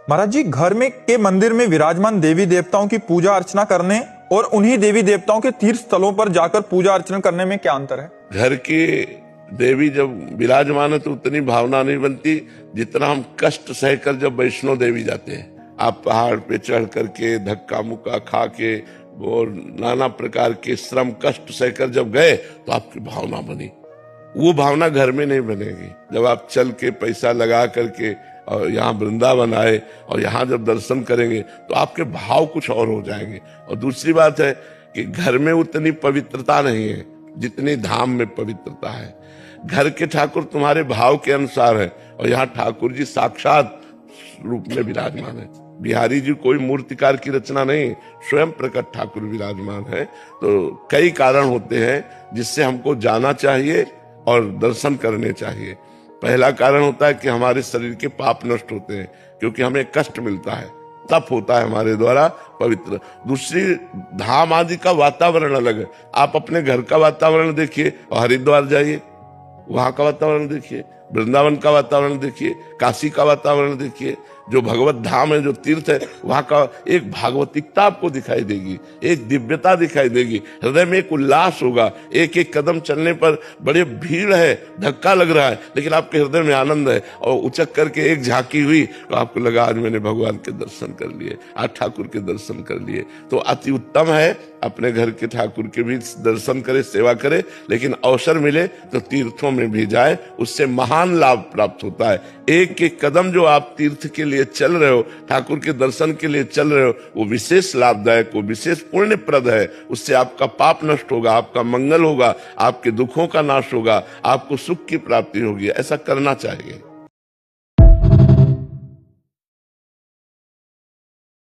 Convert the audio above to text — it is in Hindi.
महाराज जी, घर में के मंदिर में विराजमान देवी देवताओं की पूजा अर्चना करने और उन्हीं देवी देवताओं के तीर्थ स्थलों पर जाकर पूजा अर्चना करने में क्या अंतर है? घर की देवी जब विराजमान है तो उतनी भावना नहीं बनती जितना हम कष्ट सहकर जब वैष्णो देवी जाते हैं। आप पहाड़ पे चढ़ करके धक्का मुक्का खा के और नाना प्रकार के श्रम कष्ट सहकर जब गए तो आपकी भावना बनी। वो भावना घर में नहीं बनेगी। जब आप चल के पैसा लगा करके और यहाँ वृंदावन आए और यहाँ जब दर्शन करेंगे तो आपके भाव कुछ और हो जाएंगे। और दूसरी बात है कि घर में उतनी पवित्रता नहीं है जितनी धाम में पवित्रता है। घर के ठाकुर तुम्हारे भाव के अनुसार है और यहाँ ठाकुर जी साक्षात रूप में विराजमान है। बिहारी जी कोई मूर्तिकार की रचना नहीं, स्वयं प्रकट ठाकुर विराजमान है। तो कई कारण होते हैं जिससे हमको जाना चाहिए और दर्शन करने चाहिए। पहला कारण होता है कि हमारे शरीर के पाप नष्ट होते हैं क्योंकि हमें कष्ट मिलता है, तप होता है हमारे द्वारा पवित्र। दूसरी, धाम आदि का वातावरण अलग है। आप अपने घर का वातावरण देखिए और हरिद्वार जाइए, वहां का वातावरण देखिए, वृंदावन का वातावरण देखिए, काशी का वातावरण देखिए। जो भगवत धाम है, जो तीर्थ है, वहां का एक भागवतिकता आपको दिखाई देगी, एक दिव्यता दिखाई देगी, हृदय में एक उल्लास होगा। एक एक कदम चलने पर बड़े भीड़ है, धक्का लग रहा है, लेकिन आपके हृदय में आनंद है। और उचक करके एक झांकी हुई तो आपको लगा आज मैंने भगवान के दर्शन कर लिए, आज ठाकुर के दर्शन कर लिए। तो अति उत्तम है अपने घर के ठाकुर के भी दर्शन करे, सेवा करे, लेकिन अवसर मिले तो तीर्थों में भी जाए, उससे महान लाभ प्राप्त होता है। एक एक कदम जो आप तीर्थ के लिए चल रहे हो, ठाकुर के दर्शन के लिए चल रहे हो, वो विशेष लाभदायक, वो विशेष पुण्यप्रद है। उससे आपका पाप नष्ट होगा, आपका मंगल होगा, आपके दुखों का नाश होगा, आपको सुख की प्राप्ति होगी। ऐसा करना चाहिए।